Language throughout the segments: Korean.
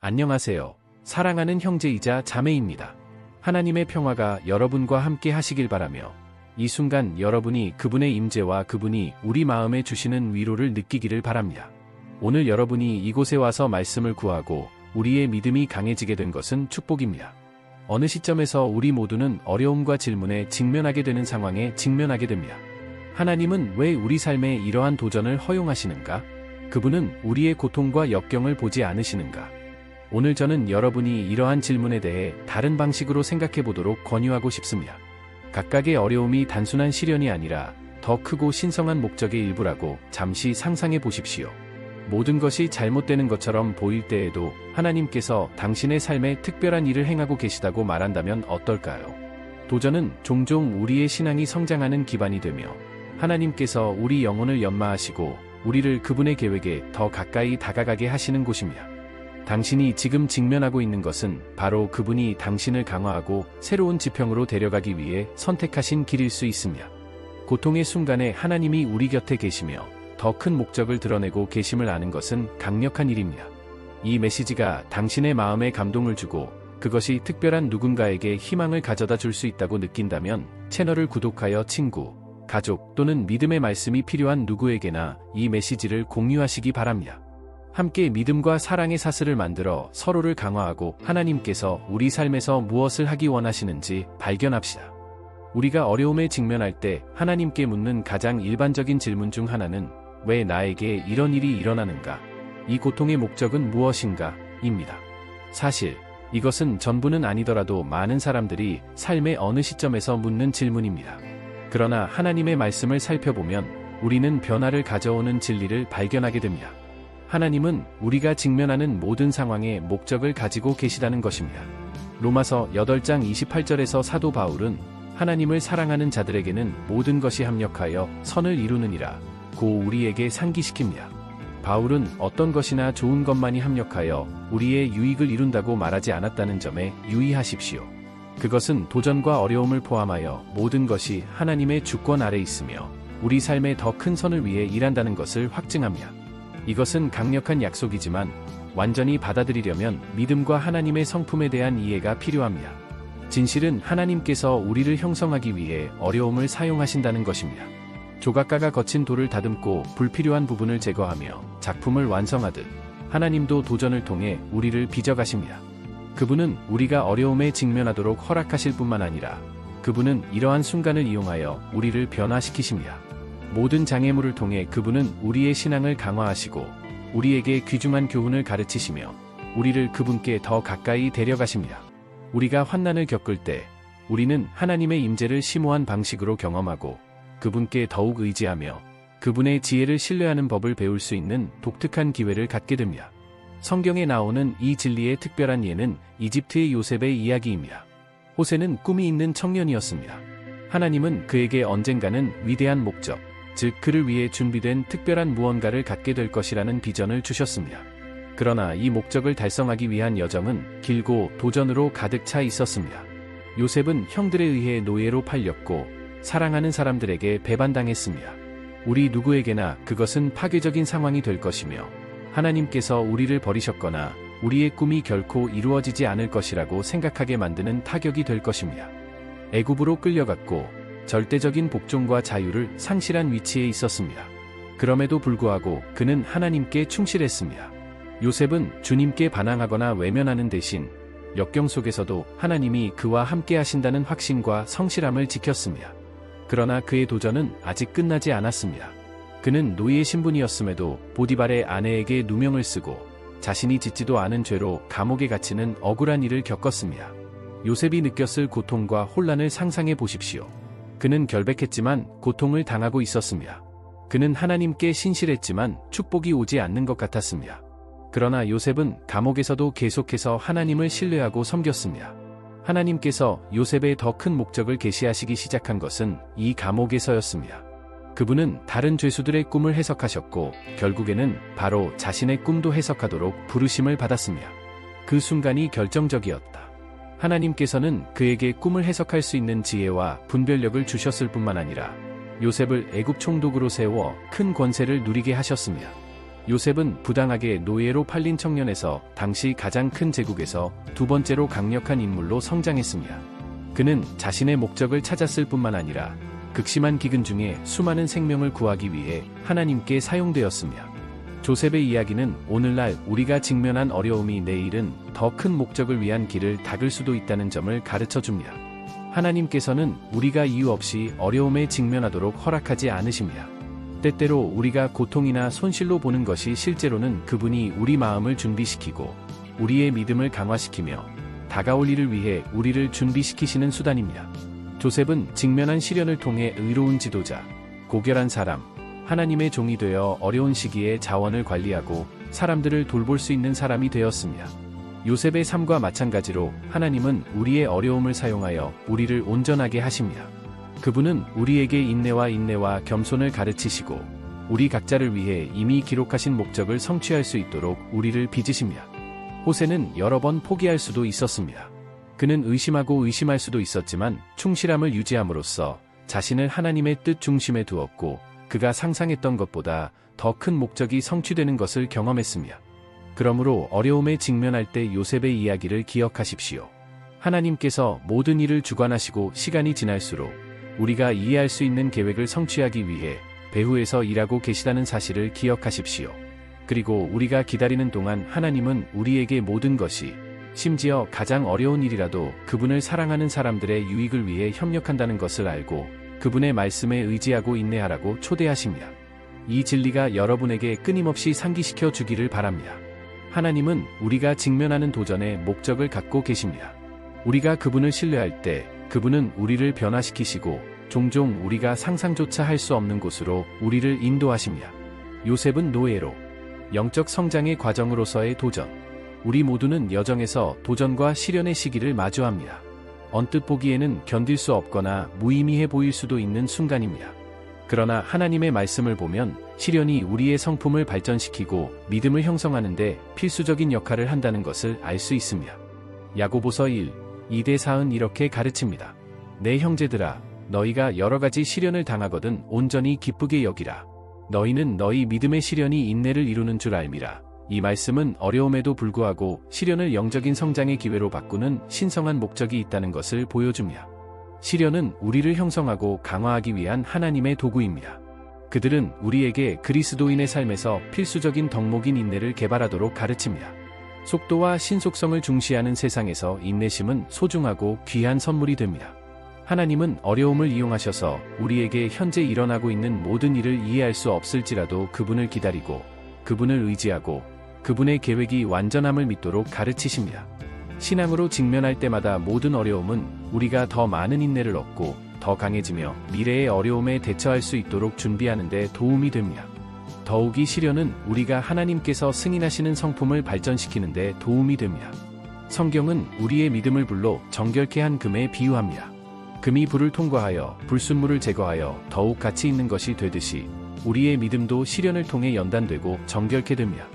안녕하세요. 사랑하는 형제이자 자매입니다. 하나님의 평화가 여러분과 함께 하시길 바라며 이 순간 여러분이 그분의 임재와 그분이 우리 마음에 주시는 위로를 느끼기를 바랍니다. 오늘 여러분이 이곳에 와서 말씀을 구하고 우리의 믿음이 강해지게 된 것은 축복입니다. 어느 시점에서 우리 모두는 어려움과 질문에 직면하게 되는 상황에 직면하게 됩니다. 하나님은 왜 우리 삶에 이러한 도전을 허용하시는가? 그분은 우리의 고통과 역경을 보지 않으시는가? 오늘 저는 여러분이 이러한 질문에 대해 다른 방식으로 생각해 보도록 권유하고 싶습니다. 각각의 어려움이 단순한 시련이 아니라 더 크고 신성한 목적의 일부라고 잠시 상상해 보십시오. 모든 것이 잘못되는 것처럼 보일 때에도 하나님께서 당신의 삶에 특별한 일을 행하고 계시다고 말한다면 어떨까요? 도전은 종종 우리의 신앙이 성장하는 기반이 되며 하나님께서 우리 영혼을 연마하시고 우리를 그분의 계획에 더 가까이 다가가게 하시는 곳입니다. 당신이 지금 직면하고 있는 것은 바로 그분이 당신을 강화하고 새로운 지평으로 데려가기 위해 선택하신 길일 수 있습니다. 고통의 순간에 하나님이 우리 곁에 계시며 더 큰 목적을 드러내고 계심을 아는 것은 강력한 일입니다. 이 메시지가 당신의 마음에 감동을 주고 그것이 특별한 누군가에게 희망을 가져다 줄 수 있다고 느낀다면 채널을 구독하여 친구, 가족 또는 믿음의 말씀이 필요한 누구에게나 이 메시지를 공유하시기 바랍니다. 함께 믿음과 사랑의 사슬을 만들어 서로를 강화하고 하나님께서 우리 삶에서 무엇을 하기 원하시는지 발견합시다. 우리가 어려움에 직면할 때 하나님께 묻는 가장 일반적인 질문 중 하나는 왜 나에게 이런 일이 일어나는가? 이 고통의 목적은 무엇인가? 입니다. 사실 이것은 전부는 아니더라도 많은 사람들이 삶의 어느 시점에서 묻는 질문입니다. 그러나 하나님의 말씀을 살펴보면 우리는 변화를 가져오는 진리를 발견하게 됩니다. 하나님은 우리가 직면하는 모든 상황에 목적을 가지고 계시다는 것입니다. 로마서 8장 28절에서 사도 바울은 하나님을 사랑하는 자들에게는 모든 것이 합력하여 선을 이루느니라 고 우리에게 상기시킵니다. 바울은 어떤 것이나 좋은 것만이 합력하여 우리의 유익을 이룬다고 말하지 않았다는 점에 유의하십시오. 그것은 도전과 어려움을 포함하여 모든 것이 하나님의 주권 아래 있으며 우리 삶의 더 큰 선을 위해 일한다는 것을 확증합니다. 이것은 강력한 약속이지만 완전히 받아들이려면 믿음과 하나님의 성품에 대한 이해가 필요합니다. 진실은 하나님께서 우리를 형성하기 위해 어려움을 사용하신다는 것입니다. 조각가가 거친 돌을 다듬고 불필요한 부분을 제거하며 작품을 완성하듯 하나님도 도전을 통해 우리를 빚어가십니다. 그분은 우리가 어려움에 직면하도록 허락하실 뿐만 아니라 그분은 이러한 순간을 이용하여 우리를 변화시키십니다. 모든 장애물을 통해 그분은 우리의 신앙을 강화하시고 우리에게 귀중한 교훈을 가르치시며 우리를 그분께 더 가까이 데려가십니다. 우리가 환난을 겪을 때 우리는 하나님의 임재를 심오한 방식으로 경험하고 그분께 더욱 의지하며 그분의 지혜를 신뢰하는 법을 배울 수 있는 독특한 기회를 갖게 됩니다. 성경에 나오는 이 진리의 특별한 예는 이집트의 요셉의 이야기입니다. 호세는 꿈이 있는 청년이었습니다. 하나님은 그에게 언젠가는 위대한 목적, 즉 그를 위해 준비된 특별한 무언가를 갖게 될 것이라는 비전을 주셨습니다. 그러나 이 목적을 달성하기 위한 여정은 길고 도전으로 가득 차 있었습니다. 요셉은 형들에 의해 노예로 팔렸고 사랑하는 사람들에게 배반당했습니다. 우리 누구에게나 그것은 파괴적인 상황이 될 것이며 하나님께서 우리를 버리셨거나 우리의 꿈이 결코 이루어지지 않을 것이라고 생각하게 만드는 타격이 될 것입니다. 애굽으로 끌려갔고 절대적인 복종과 자유를 상실한 위치에 있었습니다. 그럼에도 불구하고 그는 하나님께 충실했습니다. 요셉은 주님께 반항하거나 외면하는 대신 역경 속에서도 하나님이 그와 함께 하신다는 확신과 성실함을 지켰습니다. 그러나 그의 도전은 아직 끝나지 않았습니다. 그는 노예 신분이었음에도 보디발의 아내에게 누명을 쓰고 자신이 짓지도 않은 죄로 감옥에 갇히는 억울한 일을 겪었습니다. 요셉이 느꼈을 고통과 혼란을 상상해 보십시오. 그는 결백했지만 고통을 당하고 있었습니다. 그는 하나님께 신실했지만 축복이 오지 않는 것 같았습니다. 그러나 요셉은 감옥에서도 계속해서 하나님을 신뢰하고 섬겼습니다. 하나님께서 요셉의 더 큰 목적을 계시하시기 시작한 것은 이 감옥에서였습니다. 그분은 다른 죄수들의 꿈을 해석하셨고 결국에는 바로 자신의 꿈도 해석하도록 부르심을 받았습니다. 그 순간이 결정적이었다. 하나님께서는 그에게 꿈을 해석할 수 있는 지혜와 분별력을 주셨을 뿐만 아니라 요셉을 애굽 총독으로 세워 큰 권세를 누리게 하셨습니다. 요셉은 부당하게 노예로 팔린 청년에서 당시 가장 큰 제국에서 두 번째로 강력한 인물로 성장했습니다. 그는 자신의 목적을 찾았을 뿐만 아니라 극심한 기근 중에 수많은 생명을 구하기 위해 하나님께 사용되었습니다. 조셉의 이야기는 오늘날 우리가 직면한 어려움이 내일은 더 큰 목적을 위한 길을 닦을 수도 있다는 점을 가르쳐 줍니다. 하나님께서는 우리가 이유 없이 어려움에 직면하도록 허락하지 않으십니다. 때때로 우리가 고통이나 손실로 보는 것이 실제로는 그분이 우리 마음을 준비시키고 우리의 믿음을 강화시키며 다가올 일을 위해 우리를 준비시키시는 수단입니다. 조셉은 직면한 시련을 통해 의로운 지도자, 고결한 사람, 하나님의 종이 되어 어려운 시기에 자원을 관리하고 사람들을 돌볼 수 있는 사람이 되었습니다. 요셉의 삶과 마찬가지로 하나님은 우리의 어려움을 사용하여 우리를 온전하게 하십니다. 그분은 우리에게 인내와 겸손을 가르치시고 우리 각자를 위해 이미 기록하신 목적을 성취할 수 있도록 우리를 빚으십니다. 호세는 여러 번 포기할 수도 있었습니다. 그는 의심하고 의심할 수도 있었지만 충실함을 유지함으로써 자신을 하나님의 뜻 중심에 두었고 그가 상상했던 것보다 더 큰 목적이 성취되는 것을 경험했습니다. 그러므로 어려움에 직면할 때 요셉의 이야기를 기억하십시오. 하나님께서 모든 일을 주관하시고 시간이 지날수록 우리가 이해할 수 있는 계획을 성취하기 위해 배후에서 일하고 계시다는 사실을 기억하십시오. 그리고 우리가 기다리는 동안 하나님은 우리에게 모든 것이, 심지어 가장 어려운 일이라도 그분을 사랑하는 사람들의 유익을 위해 협력한다는 것을 알고 그분의 말씀에 의지하고 인내하라고 초대하십니다. 이 진리가 여러분에게 끊임없이 상기시켜 주기를 바랍니다. 하나님은 우리가 직면하는 도전에 목적을 갖고 계십니다. 우리가 그분을 신뢰할 때 그분은 우리를 변화시키시고 종종 우리가 상상조차 할 수 없는 곳으로 우리를 인도하십니다. 요셉은 노예로 영적 성장의 과정으로서의 도전. 우리 모두는 여정에서 도전과 시련의 시기를 마주합니다. 언뜻 보기에는 견딜 수 없거나 무의미해 보일 수도 있는 순간입니다. 그러나 하나님의 말씀을 보면 시련이 우리의 성품을 발전시키고 믿음을 형성하는 데 필수적인 역할을 한다는 것을 알 수 있습니다. 야고보서 1:2-4은 이렇게 가르칩니다. 내 형제들아, 너희가 여러 가지 시련을 당하거든 온전히 기쁘게 여기라. 너희는 너희 믿음의 시련이 인내를 이루는 줄 알미라. 이 말씀은 어려움에도 불구하고 시련을 영적인 성장의 기회로 바꾸는 신성한 목적이 있다는 것을 보여줍니다. 시련은 우리를 형성하고 강화하기 위한 하나님의 도구입니다. 그들은 우리에게 그리스도인의 삶에서 필수적인 덕목인 인내를 개발하도록 가르칩니다. 속도와 신속성을 중시하는 세상에서 인내심은 소중하고 귀한 선물이 됩니다. 하나님은 어려움을 이용하셔서 우리에게 현재 일어나고 있는 모든 일을 이해할 수 없을지라도 그분을 기다리고 그분을 의지하고 그분의 계획이 완전함을 믿도록 가르치십니다. 신앙으로 직면할 때마다 모든 어려움은 우리가 더 많은 인내를 얻고 더 강해지며 미래의 어려움에 대처할 수 있도록 준비하는 데 도움이 됩니다. 더욱이 시련은 우리가 하나님께서 승인하시는 성품을 발전시키는 데 도움이 됩니다. 성경은 우리의 믿음을 불로 정결케 한 금에 비유합니다. 금이 불을 통과하여 불순물을 제거하여 더욱 가치 있는 것이 되듯이 우리의 믿음도 시련을 통해 연단되고 정결케 됩니다.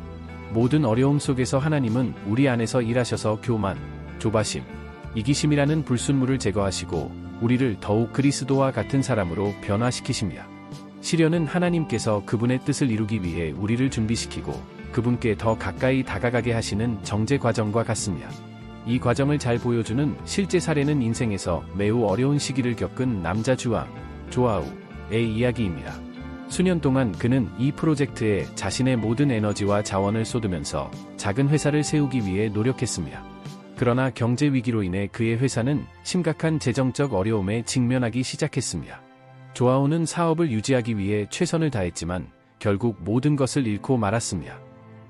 모든 어려움 속에서 하나님은 우리 안에서 일하셔서 교만, 조바심, 이기심이라는 불순물을 제거하시고 우리를 더욱 그리스도와 같은 사람으로 변화시키십니다. 시련은 하나님께서 그분의 뜻을 이루기 위해 우리를 준비시키고 그분께 더 가까이 다가가게 하시는 정제 과정과 같습니다. 이 과정을 잘 보여주는 실제 사례는 인생에서 매우 어려운 시기를 겪은 남자 주왕, 조아우의 이야기입니다. 수년 동안 그는 이 프로젝트에 자신의 모든 에너지와 자원을 쏟으면서 작은 회사를 세우기 위해 노력했습니다. 그러나 경제 위기로 인해 그의 회사는 심각한 재정적 어려움에 직면하기 시작했습니다. 조아우는 사업을 유지하기 위해 최선을 다했지만 결국 모든 것을 잃고 말았습니다.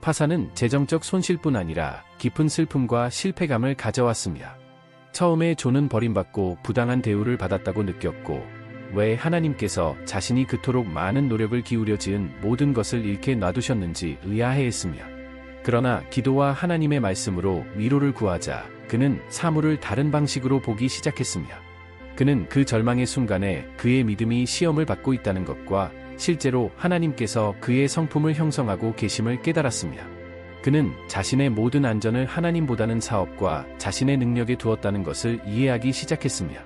파산은 재정적 손실뿐 아니라 깊은 슬픔과 실패감을 가져왔습니다. 처음에 조는 버림받고 부당한 대우를 받았다고 느꼈고 왜 하나님께서 자신이 그토록 많은 노력을 기울여 지은 모든 것을 잃게 놔두셨는지 의아해했습니다. 그러나 기도와 하나님의 말씀으로 위로를 구하자 그는 사물을 다른 방식으로 보기 시작했습니다. 그는 그 절망의 순간에 그의 믿음이 시험을 받고 있다는 것과 실제로 하나님께서 그의 성품을 형성하고 계심을 깨달았습니다. 그는 자신의 모든 안전을 하나님보다는 사업과 자신의 능력에 두었다는 것을 이해하기 시작했습니다.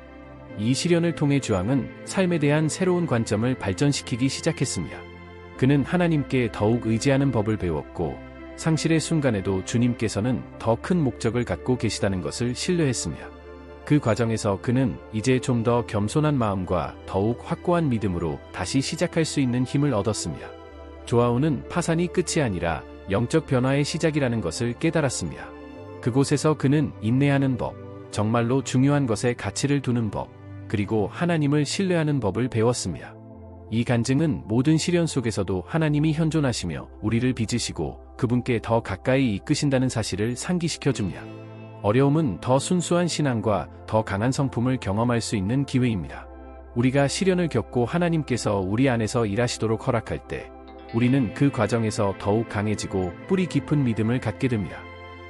이 시련을 통해 주왕은 삶에 대한 새로운 관점을 발전시키기 시작했습니다. 그는 하나님께 더욱 의지하는 법을 배웠고 상실의 순간에도 주님께서는 더 큰 목적을 갖고 계시다는 것을 신뢰했으며 그 과정에서 그는 이제 좀 더 겸손한 마음과 더욱 확고한 믿음으로 다시 시작할 수 있는 힘을 얻었으며 조아우는 파산이 끝이 아니라 영적 변화의 시작이라는 것을 깨달았습니다. 그곳에서 그는 인내하는 법, 정말로 중요한 것에 가치를 두는 법, 그리고 하나님을 신뢰하는 법을 배웠습니다. 이 간증은 모든 시련 속에서도 하나님이 현존하시며 우리를 빚으시고 그분께 더 가까이 이끄신다는 사실을 상기시켜줍니다. 어려움은 더 순수한 신앙과 더 강한 성품을 경험할 수 있는 기회입니다. 우리가 시련을 겪고 하나님께서 우리 안에서 일하시도록 허락할 때 우리는 그 과정에서 더욱 강해지고 뿌리 깊은 믿음을 갖게 됩니다.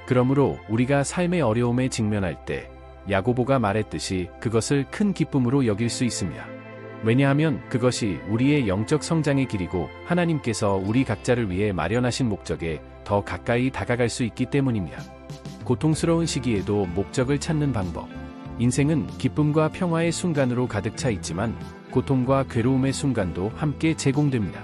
그러므로 우리가 삶의 어려움에 직면할 때 야고보가 말했듯이 그것을 큰 기쁨으로 여길 수 있습니다. 왜냐하면 그것이 우리의 영적 성장의 길이고 하나님께서 우리 각자를 위해 마련하신 목적에 더 가까이 다가갈 수 있기 때문입니다. 고통스러운 시기에도 목적을 찾는 방법. 인생은 기쁨과 평화의 순간으로 가득 차 있지만 고통과 괴로움의 순간도 함께 제공됩니다.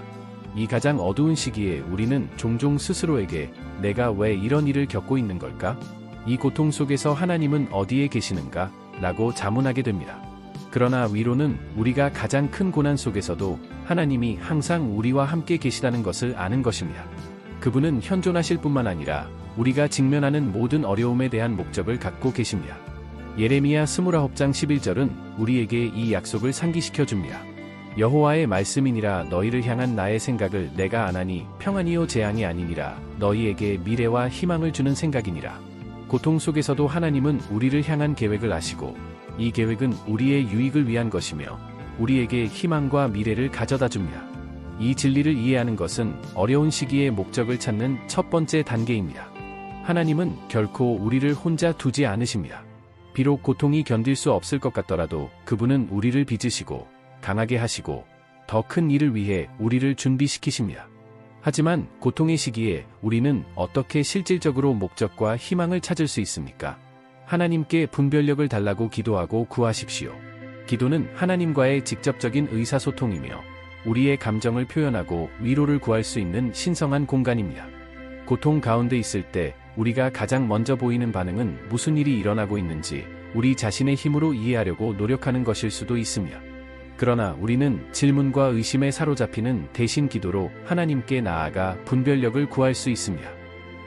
이 가장 어두운 시기에 우리는 종종 스스로에게 내가 왜 이런 일을 겪고 있는 걸까? 이 고통 속에서 하나님은 어디에 계시는가? 라고 자문하게 됩니다. 그러나 위로는 우리가 가장 큰 고난 속에서도 하나님이 항상 우리와 함께 계시다는 것을 아는 것입니다. 그분은 현존하실 뿐만 아니라 우리가 직면하는 모든 어려움에 대한 목적을 갖고 계십니다. 예레미야 29장 11절은 우리에게 이 약속을 상기시켜 줍니다. 여호와의 말씀이니라 너희를 향한 나의 생각을 내가 아나니 평안이요 재앙이 아니니라 너희에게 미래와 희망을 주는 생각이니라. 고통 속에서도 하나님은 우리를 향한 계획을 아시고 이 계획은 우리의 유익을 위한 것이며 우리에게 희망과 미래를 가져다 줍니다. 이 진리를 이해하는 것은 어려운 시기에 목적을 찾는 첫 번째 단계입니다. 하나님은 결코 우리를 혼자 두지 않으십니다. 비록 고통이 견딜 수 없을 것 같더라도 그분은 우리를 빚으시고 강하게 하시고 더 큰 일을 위해 우리를 준비시키십니다. 하지만 고통의 시기에 우리는 어떻게 실질적으로 목적과 희망을 찾을 수 있습니까? 하나님께 분별력을 달라고 기도하고 구하십시오. 기도는 하나님과의 직접적인 의사소통이며 우리의 감정을 표현하고 위로를 구할 수 있는 신성한 공간입니다. 고통 가운데 있을 때 우리가 가장 먼저 보이는 반응은 무슨 일이 일어나고 있는지 우리 자신의 힘으로 이해하려고 노력하는 것일 수도 있으며 그러나 우리는 질문과 의심에 사로잡히는 대신 기도로 하나님께 나아가 분별력을 구할 수 있습니다.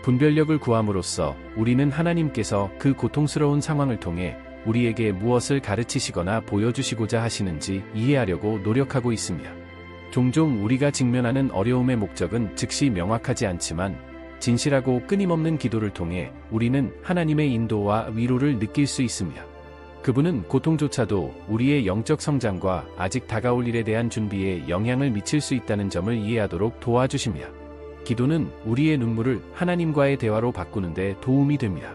분별력을 구함으로써 우리는 하나님께서 그 고통스러운 상황을 통해 우리에게 무엇을 가르치시거나 보여주시고자 하시는지 이해하려고 노력하고 있습니다. 종종 우리가 직면하는 어려움의 목적은 즉시 명확하지 않지만 진실하고 끊임없는 기도를 통해 우리는 하나님의 인도와 위로를 느낄 수 있습니다. 그분은 고통조차도 우리의 영적 성장과 아직 다가올 일에 대한 준비에 영향을 미칠 수 있다는 점을 이해하도록 도와주십니다. 기도는 우리의 눈물을 하나님과의 대화로 바꾸는데 도움이 됩니다.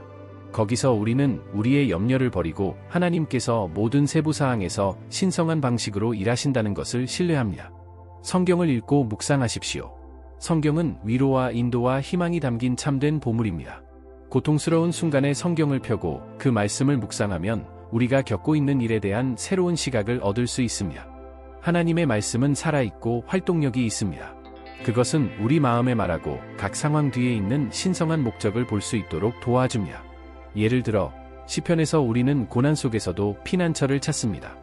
거기서 우리는 우리의 염려를 버리고 하나님께서 모든 세부 사항에서 신성한 방식으로 일하신다는 것을 신뢰합니다. 성경을 읽고 묵상하십시오. 성경은 위로와 인도와 희망이 담긴 참된 보물입니다. 고통스러운 순간에 성경을 펴고 그 말씀을 묵상하면 우리가 겪고 있는 일에 대한 새로운 시각을 얻을 수 있습니다. 하나님의 말씀은 살아있고 활동력이 있습니다. 그것은 우리 마음에 말하고 각 상황 뒤에 있는 신성한 목적을 볼 수 있도록 도와줍니다. 예를 들어 시편에서 우리는 고난 속에서도 피난처를 찾습니다.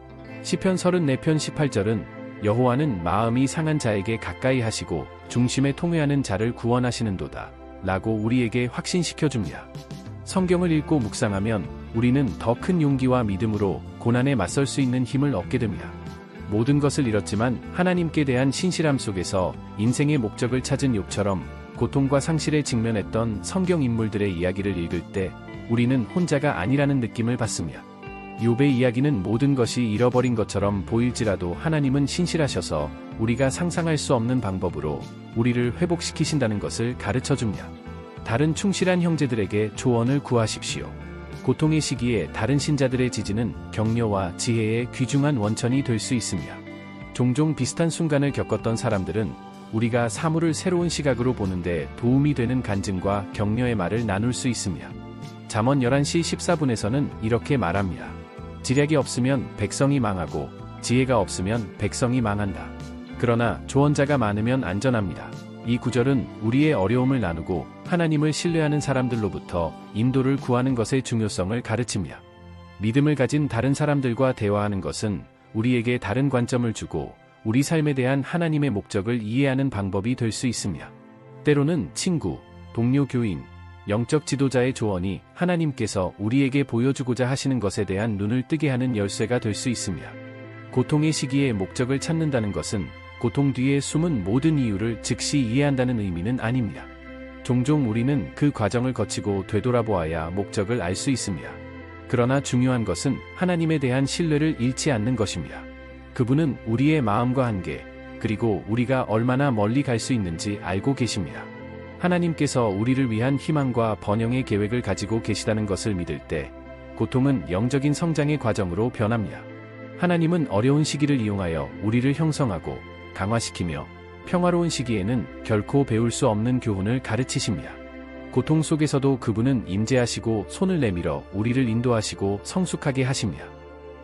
시편 34편 18절은 여호와는 마음이 상한 자에게 가까이 하시고 중심에 통회하는 자를 구원하시는도다 라고 우리에게 확신시켜줍니다. 성경을 읽고 묵상하면 우리는 더 큰 용기와 믿음으로 고난에 맞설 수 있는 힘을 얻게 됩니다. 모든 것을 잃었지만 하나님께 대한 신실함 속에서 인생의 목적을 찾은 욥처럼 고통과 상실에 직면했던 성경 인물들의 이야기를 읽을 때 우리는 혼자가 아니라는 느낌을 받습니다. 욥의 이야기는 모든 것이 잃어버린 것처럼 보일지라도 하나님은 신실하셔서 우리가 상상할 수 없는 방법으로 우리를 회복시키신다는 것을 가르쳐줍니다. 다른 충실한 형제들에게 조언을 구하십시오. 고통의 시기에 다른 신자들의 지지는 격려와 지혜의 귀중한 원천이 될 수 있습니다. 종종 비슷한 순간을 겪었던 사람들은 우리가 사물을 새로운 시각으로 보는데 도움이 되는 간증과 격려의 말을 나눌 수 있습니다. 잠언 11시 14분에서는 이렇게 말합니다. 지략이 없으면 백성이 망하고 지혜가 없으면 백성이 망한다. 그러나 조언자가 많으면 안전합니다. 이 구절은 우리의 어려움을 나누고 하나님을 신뢰하는 사람들로부터 인도를 구하는 것의 중요성을 가르칩니다. 믿음을 가진 다른 사람들과 대화하는 것은 우리에게 다른 관점을 주고 우리 삶에 대한 하나님의 목적을 이해하는 방법이 될 수 있습니다. 때로는 친구, 동료 교인, 영적 지도자의 조언이 하나님께서 우리에게 보여주고자 하시는 것에 대한 눈을 뜨게 하는 열쇠가 될 수 있습니다. 고통의 시기에 목적을 찾는다는 것은 고통 뒤에 숨은 모든 이유를 즉시 이해한다는 의미는 아닙니다. 종종 우리는 그 과정을 거치고 되돌아보아야 목적을 알 수 있습니다. 그러나 중요한 것은 하나님에 대한 신뢰를 잃지 않는 것입니다. 그분은 우리의 마음과 한계, 그리고 우리가 얼마나 멀리 갈 수 있는지 알고 계십니다. 하나님께서 우리를 위한 희망과 번영의 계획을 가지고 계시다는 것을 믿을 때 고통은 영적인 성장의 과정으로 변합니다. 하나님은 어려운 시기를 이용하여 우리를 형성하고 강화시키며 평화로운 시기에는 결코 배울 수 없는 교훈을 가르치십니다. 고통 속에서도 그분은 임재하시고 손을 내밀어 우리를 인도하시고 성숙하게 하십니다.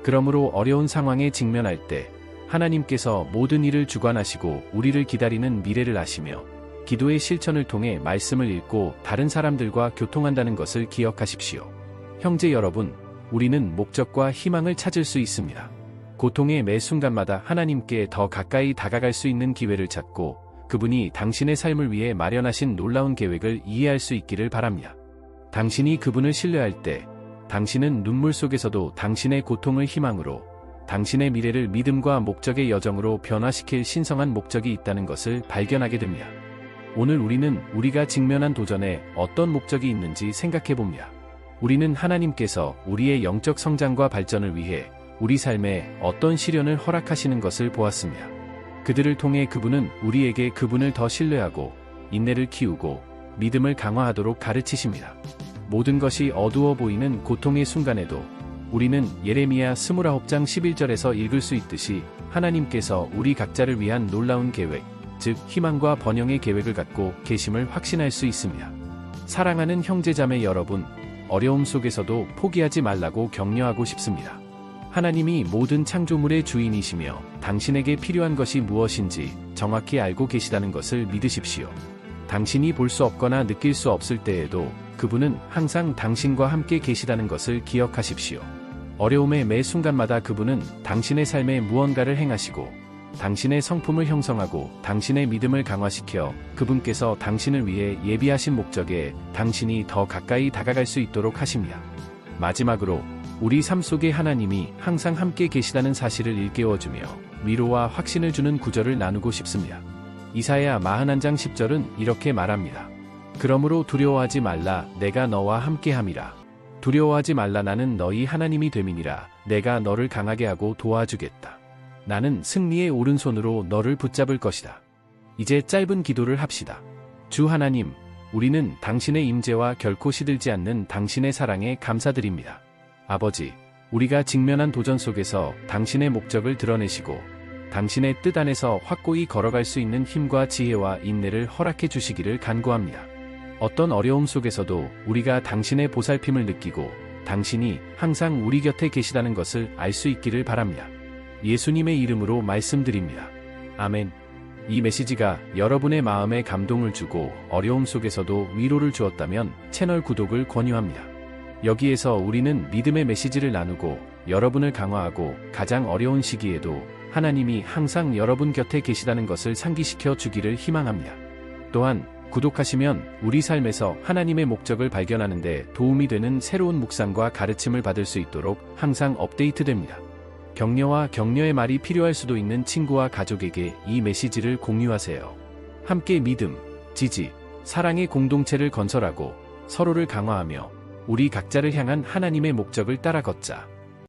그러므로 어려운 상황에 직면할 때 하나님께서 모든 일을 주관하시고 우리를 기다리는 미래를 아시며 기도의 실천을 통해 말씀을 읽고 다른 사람들과 교통한다는 것을 기억하십시오. 형제 여러분, 우리는 목적과 희망을 찾을 수 있습니다. 고통의 매 순간마다 하나님께 더 가까이 다가갈 수 있는 기회를 찾고 그분이 당신의 삶을 위해 마련하신 놀라운 계획을 이해할 수 있기를 바랍니다. 당신이 그분을 신뢰할 때 당신은 눈물 속에서도 당신의 고통을 희망으로, 당신의 미래를 믿음과 목적의 여정으로 변화시킬 신성한 목적이 있다는 것을 발견하게 됩니다. 오늘 우리는 우리가 직면한 도전에 어떤 목적이 있는지 생각해 봅니다. 우리는 하나님께서 우리의 영적 성장과 발전을 위해 우리 삶에 어떤 시련을 허락하시는 것을 보았습니다. 그들을 통해 그분은 우리에게 그분을 더 신뢰하고 인내를 키우고 믿음을 강화하도록 가르치십니다. 모든 것이 어두워 보이는 고통의 순간에도 우리는 예레미야 29장 11절에서 읽을 수 있듯이 하나님께서 우리 각자를 위한 놀라운 계획, 즉 희망과 번영의 계획을 갖고 계심을 확신할 수 있습니다. 사랑하는 형제자매 여러분, 어려움 속에서도 포기하지 말라고 격려하고 싶습니다. 하나님이 모든 창조물의 주인이시며 당신에게 필요한 것이 무엇인지 정확히 알고 계시다는 것을 믿으십시오. 당신이 볼 수 없거나 느낄 수 없을 때에도 그분은 항상 당신과 함께 계시다는 것을 기억하십시오. 어려움의 매 순간마다 그분은 당신의 삶에 무언가를 행하시고 당신의 성품을 형성하고 당신의 믿음을 강화시켜 그분께서 당신을 위해 예비하신 목적에 당신이 더 가까이 다가갈 수 있도록 하십니다. 마지막으로 우리 삶 속에 하나님이 항상 함께 계시다는 사실을 일깨워주며 위로와 확신을 주는 구절을 나누고 싶습니다. 이사야 41장 10절은 이렇게 말합니다. 그러므로 두려워하지 말라, 내가 너와 함께함이라. 두려워하지 말라, 나는 너희 하나님이 됨이니라. 내가 너를 강하게 하고 도와주겠다. 나는 승리의 오른손으로 너를 붙잡을 것이다. 이제 짧은 기도를 합시다. 주 하나님, 우리는 당신의 임재와 결코 시들지 않는 당신의 사랑에 감사드립니다. 아버지, 우리가 직면한 도전 속에서 당신의 목적을 드러내시고 당신의 뜻 안에서 확고히 걸어갈 수 있는 힘과 지혜와 인내를 허락해 주시기를 간구합니다. 어떤 어려움 속에서도 우리가 당신의 보살핌을 느끼고 당신이 항상 우리 곁에 계시다는 것을 알 수 있기를 바랍니다. 예수님의 이름으로 말씀드립니다. 아멘. 이 메시지가 여러분의 마음에 감동을 주고 어려움 속에서도 위로를 주었다면 채널 구독을 권유합니다. 여기에서 우리는 믿음의 메시지를 나누고 여러분을 강화하고 가장 어려운 시기에도 하나님이 항상 여러분 곁에 계시다는 것을 상기시켜 주기를 희망합니다. 또한 구독하시면 우리 삶에서 하나님의 목적을 발견하는 데 도움이 되는 새로운 묵상과 가르침을 받을 수 있도록 항상 업데이트됩니다. 격려와 격려의 말이 필요할 수도 있는 친구와 가족에게 이 메시지를 공유하세요. 함께 믿음, 지지, 사랑의 공동체를 건설하고 서로를 강화하며 우리 각자를 향한 하나님의 목적을 따라 걷자.